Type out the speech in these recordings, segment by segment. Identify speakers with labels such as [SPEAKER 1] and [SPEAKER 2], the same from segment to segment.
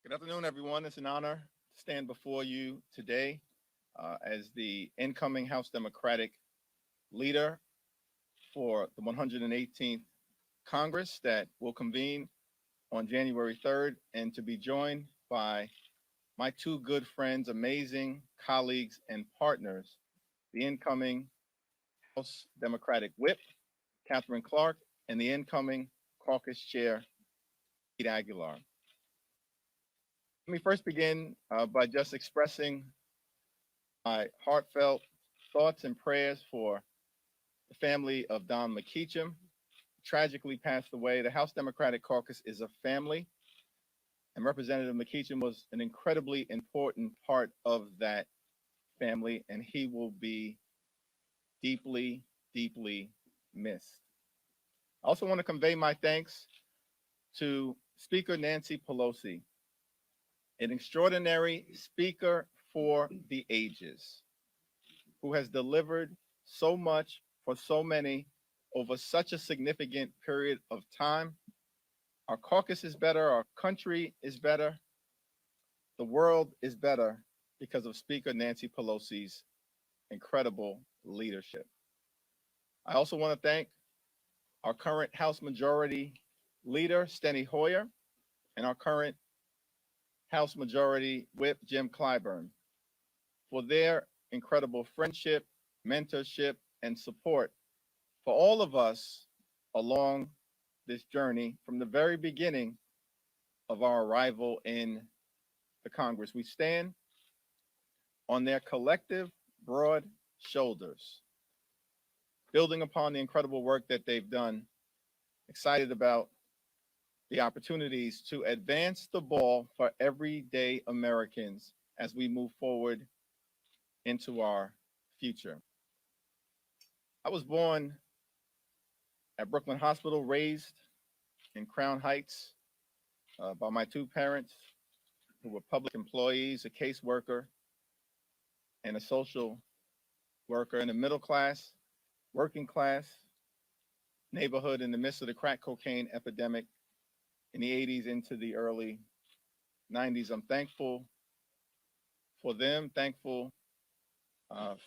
[SPEAKER 1] Good afternoon, everyone. It's an honor to stand before you today as the incoming House Democratic leader for the 118th Congress that will convene on January 3rd, and to be joined by my two good friends, amazing colleagues, and partners, the incoming House Democratic Whip, Catherine Clark, and the incoming caucus chair, Aguilar. Let me first begin by just expressing my heartfelt thoughts and prayers for the family of Don McKeechum, tragically passed away. The House Democratic Caucus is a family, and Representative McKeechum was an incredibly important part of that family, and he will be deeply, deeply missed. I also want to convey my thanks to Speaker Nancy Pelosi, an extraordinary speaker for the ages, who has delivered so much for so many over such a significant period of time. Our caucus is better, our country is better, the world is better because of Speaker Nancy Pelosi's incredible leadership. I also want to thank our current House Majority Leader, Steny Hoyer, and our current House Majority Whip, Jim Clyburn, for their incredible friendship, mentorship, and support for all of us along this journey from the very beginning of our arrival in the Congress. We stand on their collective broad shoulders, building upon the incredible work that they've done, excited about the opportunities to advance the ball for everyday Americans as we move forward into our future. I was born at Brooklyn Hospital, raised in Crown Heights by my two parents who were public employees, a caseworker, and a social worker in a middle class, working class neighborhood in the midst of the crack cocaine epidemic in the 80s into the early 90s. I'm thankful for them, thankful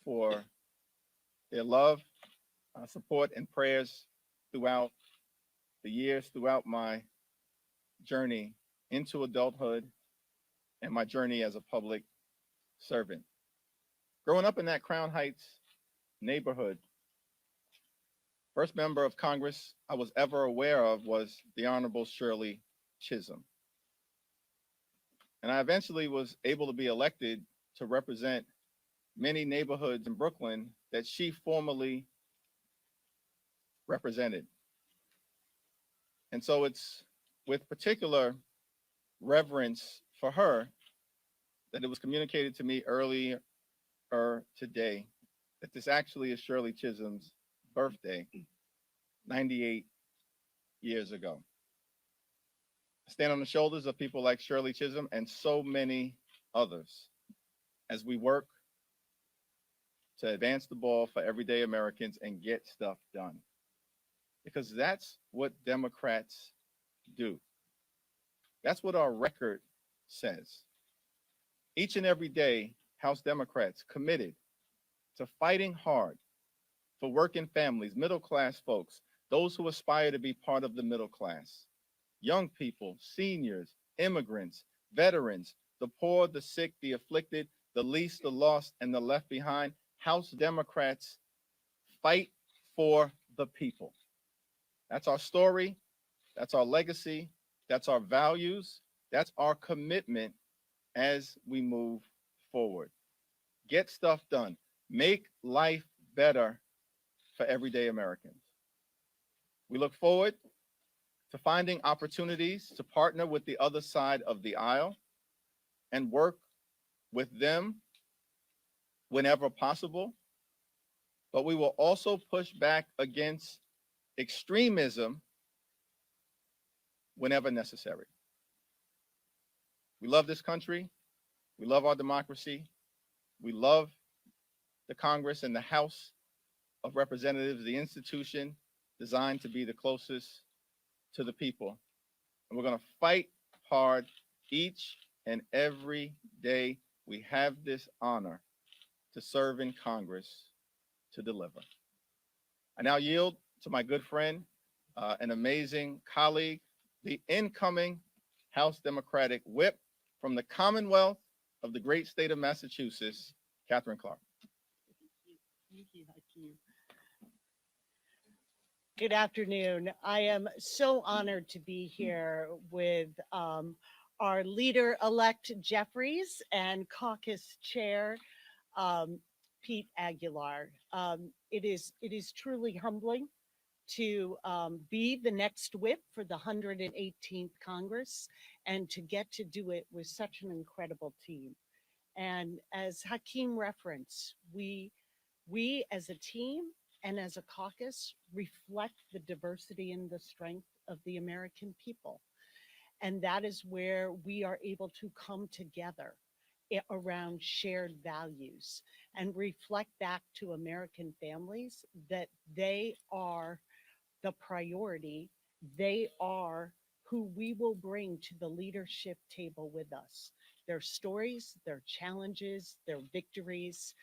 [SPEAKER 1] for their love, support, and prayers throughout the years, throughout my journey into adulthood and my journey as a public servant. Growing up in that Crown Heights neighborhood, first member of Congress I was ever aware of was the Honorable Shirley Chisholm. And I eventually was able to be elected to represent many neighborhoods in Brooklyn that she formerly represented. And so it's with particular reverence for her that it was communicated to me earlier today that this actually is Shirley Chisholm's birthday, 98 years ago. I stand on the shoulders of people like Shirley Chisholm and so many others as we work to advance the ball for everyday Americans and get stuff done. Because that's what Democrats do. That's what our record says. Each and every day, House Democrats committed to fighting hard for working families, middle-class folks, those who aspire to be part of the middle class, young people, seniors, immigrants, veterans, the poor, the sick, the afflicted, the least, the lost, and the left behind. House Democrats fight for the people. That's our story. That's our legacy. That's our values. That's our commitment as we move forward. Get stuff done. Make life better for everyday Americans. We look forward to finding opportunities to partner with the other side of the aisle and work with them whenever possible. But we will also push back against extremism whenever necessary. We love this country. We love our democracy. We love the Congress and the House of Representatives, the institution designed to be the closest to the people. And we're going to fight hard each and every day we have this honor to serve in Congress to deliver. I now yield to my good friend, an amazing colleague, the incoming House Democratic Whip from the Commonwealth of the great state of Massachusetts, Catherine Clark.
[SPEAKER 2] Thank you, Hakeem. Good afternoon. I am so honored to be here with our leader-elect Jeffries and caucus chair Pete Aguilar. It is truly humbling to be the next whip for the 118th Congress and to get to do it with such an incredible team. And as Hakeem referenced, we as a team and as a caucus reflect the diversity and the strength of the American people. And that is where we are able to come together around shared values and reflect back to American families that they are the priority. They are who we will bring to the leadership table with us. Their stories, their challenges, their victories,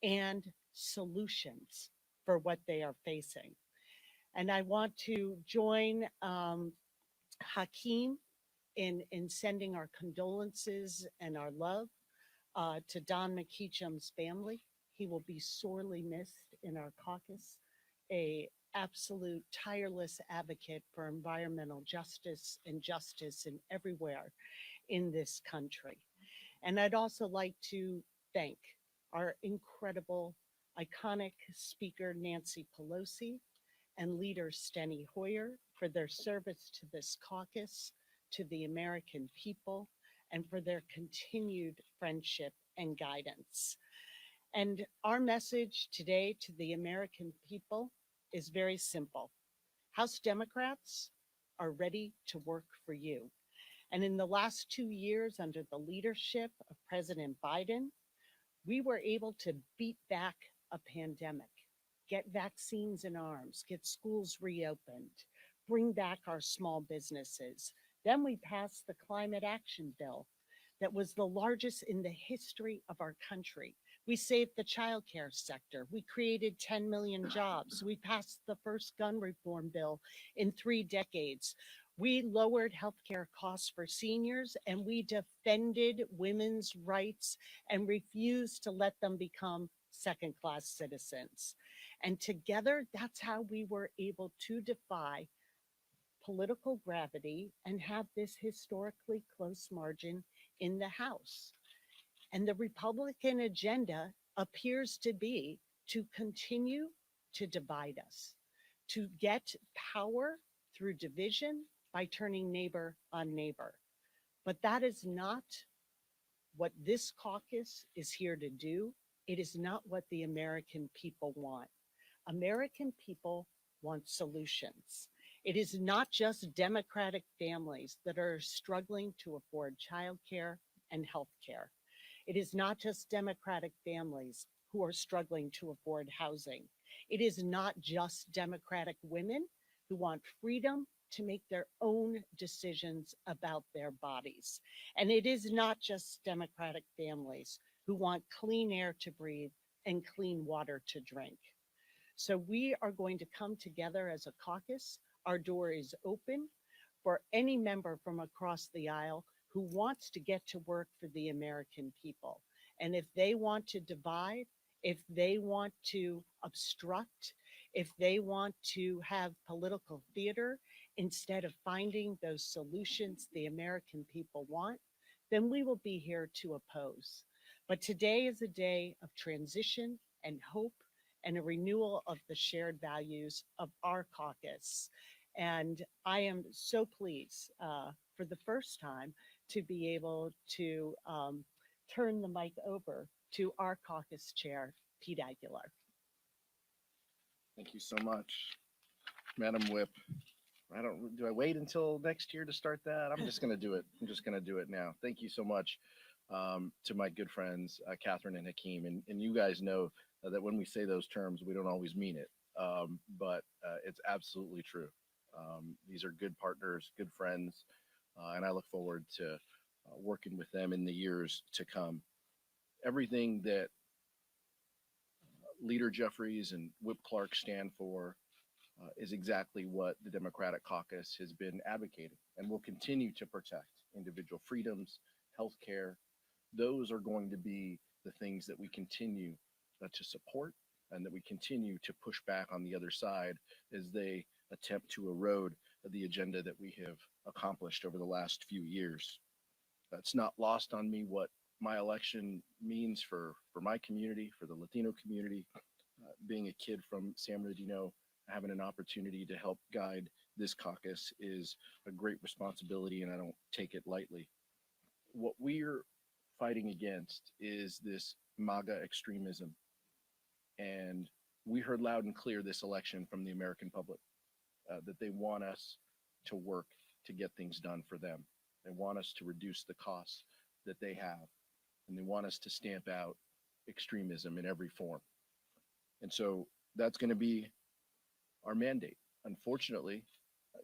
[SPEAKER 2] and solutions for what they are facing. And I want to join Hakeem in sending our condolences and our love to Don McKeecham's family. He will be sorely missed in our caucus, a absolute tireless advocate for environmental justice and justice in everywhere in this country. And I'd also like to thank our incredible, iconic speaker, Nancy Pelosi, and leader Steny Hoyer for their service to this caucus, to the American people, and for their continued friendship and guidance. And our message today to the American people is very simple. House Democrats are ready to work for you. And in the last 2 years, under the leadership of President Biden, we were able to beat back a pandemic, get vaccines in arms, get schools reopened, bring back our small businesses. Then we passed the Climate Action Bill that was the largest in the history of our country. We saved the childcare sector. We created 10 million jobs. We passed the first gun reform bill in 3 decades. We lowered healthcare costs for seniors, and we defended women's rights and refused to let them become second-class citizens. And together, that's how we were able to defy political gravity and have this historically close margin in the House. And the Republican agenda appears to be to continue to divide us, to get power through division by turning neighbor on neighbor. But that is not what this caucus is here to do. It is not what the American people want. American people want solutions. It is not just Democratic families that are struggling to afford childcare and health care. It is not just Democratic families who are struggling to afford housing. It is not just Democratic women who want freedom to make their own decisions about their bodies. And it is not just Democratic families who want clean air to breathe and clean water to drink. So we are going to come together as a caucus. Our door is open for any member from across the aisle who wants to get to work for the American people. And if they want to divide, if they want to obstruct, if they want to have political theater instead of finding those solutions the American people want, then we will be here to oppose. But today is a day of transition and hope and a renewal of the shared values of our caucus. And I am so pleased for the first time to be able to turn the mic over to our caucus chair, Pete Aguilar.
[SPEAKER 3] Thank you so much, Madam Whip. Do I wait until next year to start that? I'm just going to do it. I'm just going to do it now. Thank you so much to my good friends, Catherine and Hakeem. And you guys know that when we say those terms, we don't always mean it, but it's absolutely true. These are good partners, good friends, and I look forward to working with them in the years to come. Everything that Leader Jeffries and Whip Clark stand for is exactly what the Democratic caucus has been advocating and will continue to protect individual freedoms, health care. Those are going to be the things that we continue to support and that we continue to push back on the other side as they attempt to erode the agenda that we have accomplished over the last few years. It's not lost on me what my election means for my community, for the Latino community. Being a kid from San Bernardino, having an opportunity to help guide this caucus is a great responsibility, and I don't take it lightly. What we're fighting against is this MAGA extremism. And we heard loud and clear this election from the American public that they want us to work to get things done for them. They want us to reduce the costs that they have, and they want us to stamp out extremism in every form. And so that's going to be our mandate. Unfortunately,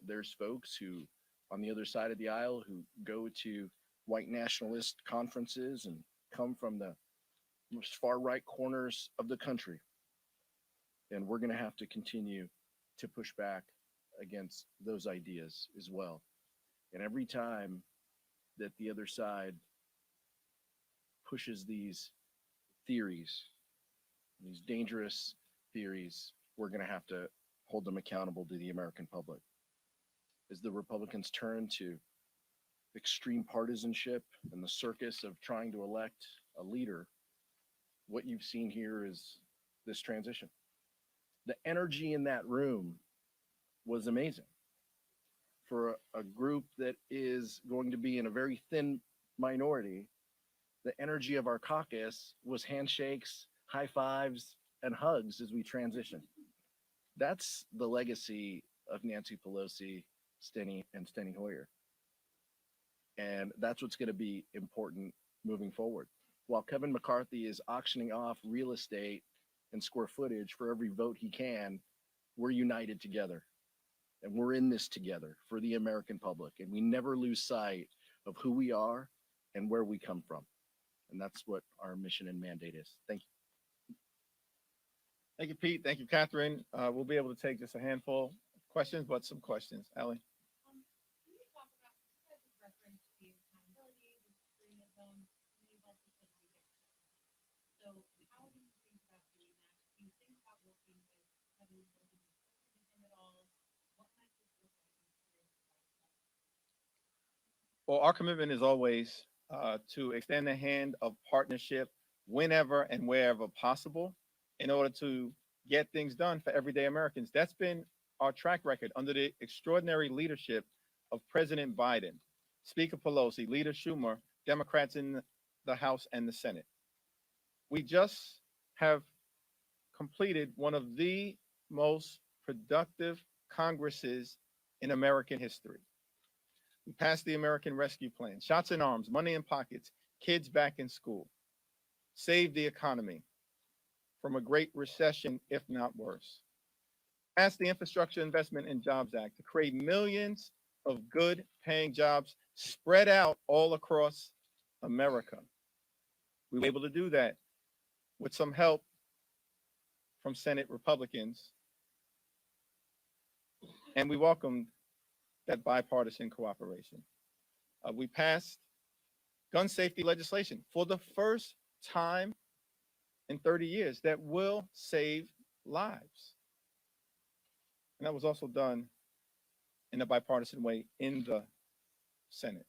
[SPEAKER 3] there's folks who, on the other side of the aisle, who go to white nationalist conferences and come from the most far right corners of the country. And we're going to have to continue to push back against those ideas as well. And every time that the other side pushes these theories, these dangerous theories, we're going to have to hold them accountable to the American public. As the Republicans turn to extreme partisanship and the circus of trying to elect a leader, what you've seen here is this transition. The energy in that room was amazing. For a group that is going to be in a very thin minority, the energy of our caucus was handshakes, high fives, and hugs as we transition. That's the legacy of Nancy Pelosi, Steny Hoyer. And that's what's going to be important moving forward. While Kevin McCarthy is auctioning off real estate and square footage for every vote he can, we're united together. And we're in this together for the American public. And we never lose sight of who we are and where we come from. And that's what our mission and mandate is. Thank you.
[SPEAKER 1] Thank you, Pete. Thank you, Catherine. We'll be able to take just a handful of questions, but some questions. Allie.
[SPEAKER 4] Can you talk about, you guys have referenced the accountability, the freedom, and you've also said leadership. So how do you think about doing that? Do you think about working with having working with him at all? What might this look like in terms of
[SPEAKER 1] Well, our commitment is always to extend the hand of partnership whenever and wherever possible in order to get things done for everyday Americans. That's been our track record under the extraordinary leadership of President Biden, Speaker Pelosi, Leader Schumer, Democrats in the House and the Senate. We just have completed one of the most productive Congresses in American history. We passed the American Rescue Plan, shots in arms, money in pockets, kids back in school, saved the economy from a great recession, if not worse. Passed the Infrastructure Investment and Jobs Act to create millions of good paying jobs spread out all across America. We were able to do that with some help from Senate Republicans, and we welcomed that bipartisan cooperation. We passed gun safety legislation for the first time in 30 years that will save lives. And that was also done in a bipartisan way in the Senate.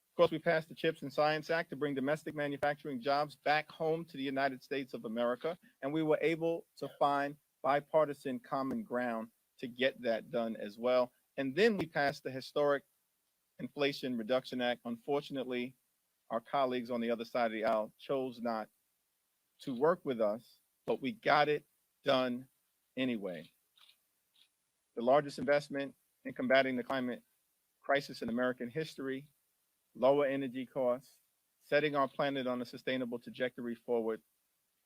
[SPEAKER 1] Of course, we passed the CHIPS and Science Act to bring domestic manufacturing jobs back home to the United States of America, and we were able to find bipartisan common ground to get that done as well. And then we passed the historic Inflation Reduction Act. Unfortunately, our colleagues on the other side of the aisle chose not to work with us, but we got it done anyway. The largest investment in combating the climate crisis in American history, lower energy costs, setting our planet on a sustainable trajectory forward,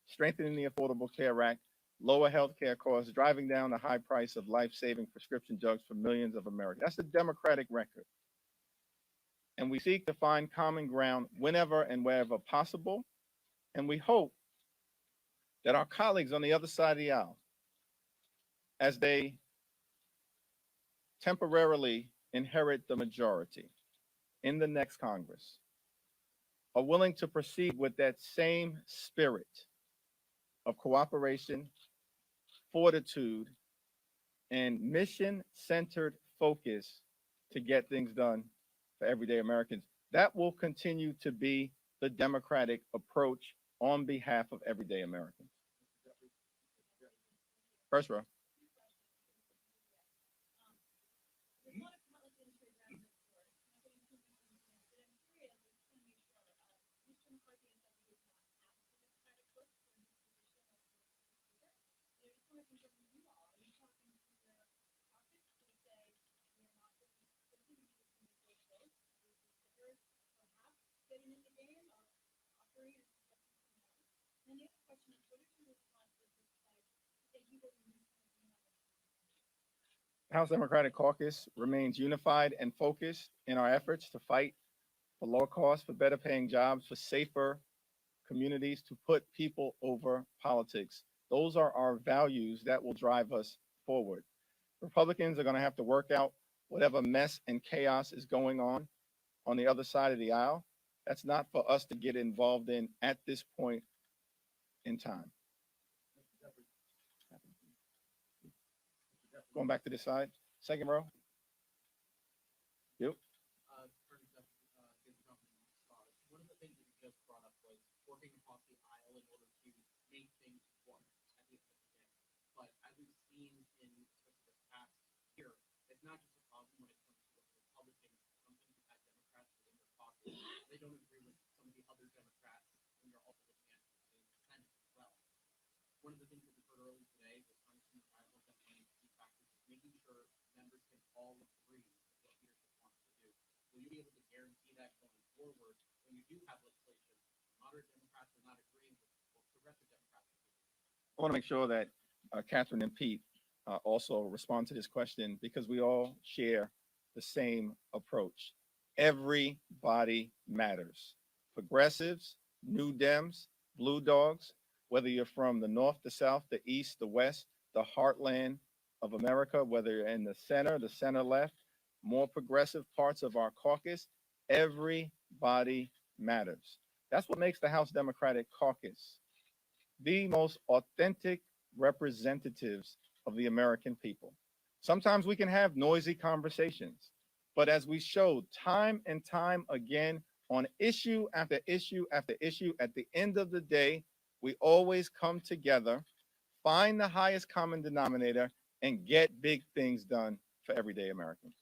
[SPEAKER 1] strengthening the Affordable Care Act, lower healthcare costs, driving down the high price of life-saving prescription drugs for millions of Americans. That's the Democratic record. and we seek to find common ground whenever and wherever possible. And we hope that our colleagues on the other side of the aisle, as they temporarily inherit the majority in the next Congress, are willing to proceed with that same spirit of cooperation, fortitude, and mission centered focus to get things done for everyday Americans. That will continue to be the Democratic approach on behalf of everyday Americans. First row.
[SPEAKER 4] There's a lot of Republicans who are around this board, nothing to be considered. But I'm curious, I just want to make sure, Mr. McCarthy has said he is not at the Democratic list for his position as the leader. But I just want to confirm with you all, are you talking to your caucus to say you're not looking specifically, you just need those votes? Do you consider perhaps getting in the game or offering and accepting some more? And then the other question is, what is your response to this pledge to say you will release something on this?
[SPEAKER 1] House Democratic Caucus remains unified and focused in our efforts to fight for lower costs, for better paying jobs, for safer communities, to put people over politics. Those are our values that will drive us forward. Republicans are going to have to work out whatever mess and chaos is going on the other side of the aisle. That's not for us to get involved in at this point in time. Going back to this side, second row. Yep.
[SPEAKER 5] One of the things that you just brought up was working across the aisle in order to make things work at the end of the day. But as we've seen in this past year, it's not just a problem when it comes to what Republicans, sometimes you've had Democrats within their caucus, they don't agree with some of the other Democrats when you're also looking at the Senate as well. One of the things that we heard earlier today was Congressman Aguilar that one of the key factors is making sure members can all agree with what leadership wants to do. Will you be able to guarantee that going forward when you do have legislation, moderate Democrats are not agreeing with what progressive Democrats are doing?
[SPEAKER 1] I want to make sure that Catherine and Pete also respond to this question because we all share the same approach. Everybody matters. Progressives, New Dems, Blue Dogs, whether you're from the North, the South, the East, the West, the heartland of America, whether you're in the center left, more progressive parts of our caucus, everybody matters. That's what makes the House Democratic Caucus the most authentic representatives of the American people. Sometimes we can have noisy conversations, but as we showed time and time again on issue after issue after issue, at the end of the day, we always come together, find the highest common denominator, and get big things done for everyday Americans.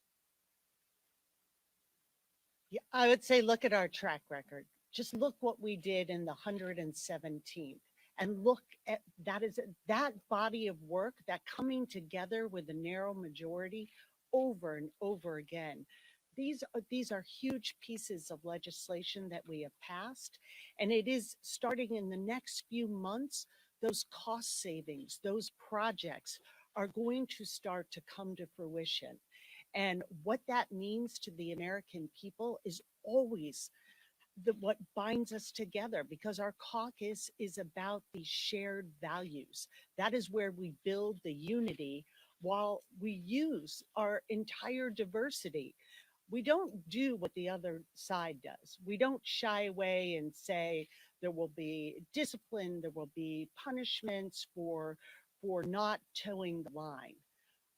[SPEAKER 2] Yeah, I would say look at our track record. Just look what we did in the 117th and look at that body of work, that coming together with a narrow majority over and over again. These are huge pieces of legislation that we have passed, and it is starting in the next few months. Those cost savings, those projects are going to start to come to fruition. And what that means to the American people is always what binds us together, because our caucus is about these shared values. That is where we build the unity while we use our entire diversity. We don't do what the other side does. We don't shy away and say there will be discipline, there will be punishments for not towing the line.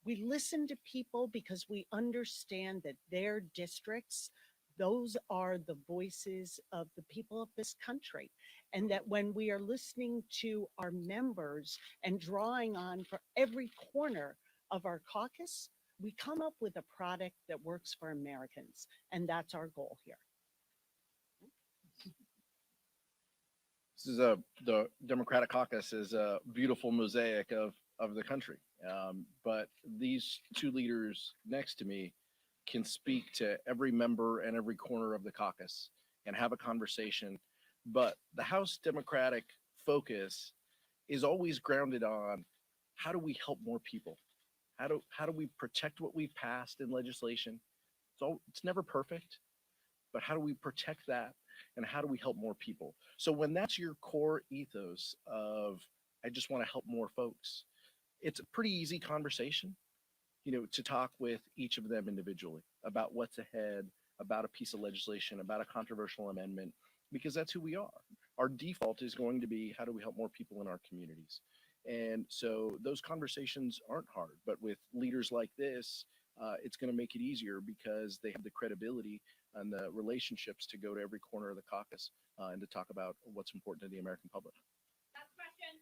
[SPEAKER 2] We listen to people because we understand that their districts, those are the voices of the people of this country. And that when we are listening to our members and drawing on for every corner of our caucus, we come up with a product that works for Americans. And that's our goal here.
[SPEAKER 3] This is the Democratic Caucus is a beautiful mosaic of the country. But these two leaders next to me can speak to every member and every corner of the caucus and have a conversation. But the House Democratic focus is always grounded on how do we help more people? How do we protect what we've passed in legislation? It's never perfect, but how do we protect that? And how do we help more people? So when that's your core ethos of, I just want to help more folks, it's a pretty easy conversation, to talk with each of them individually about what's ahead, about a piece of legislation, about a controversial amendment, because that's who we are. Our default is going to be, how do we help more people in our communities? And so those conversations aren't hard, but with leaders like this, it's going to make it easier because they have the credibility and the relationships to go to every corner of the caucus and to talk about what's important to the American public.
[SPEAKER 4] Last question.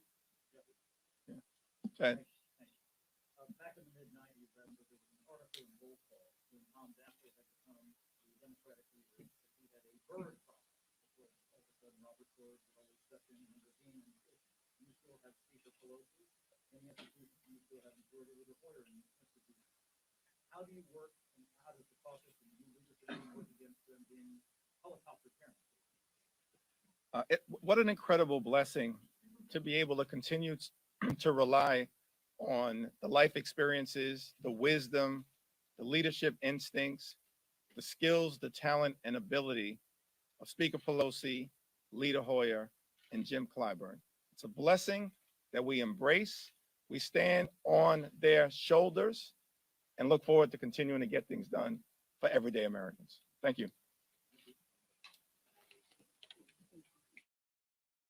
[SPEAKER 1] Okay.
[SPEAKER 6] Back in the mid-90s, there was an article in Roll Call when Tom Daschle had become the Democratic leader. He had a bird problem. All of a sudden, Robert Ford would always step in and intervene. And you still have Speaker Pelosi, and yet you still have Majority Leader Hoyer in Mississippi. How do you work, and how does the caucus and the new leadership team work against them being helicopter parents?
[SPEAKER 1] What an incredible blessing to be able to continue to rely on the life experiences, the wisdom, the leadership instincts, the skills, the talent, and ability of Speaker Pelosi, Leader Hoyer, and Jim Clyburn. It's a blessing that we embrace. We stand on their shoulders and look forward to continuing to get things done for everyday Americans. Thank you.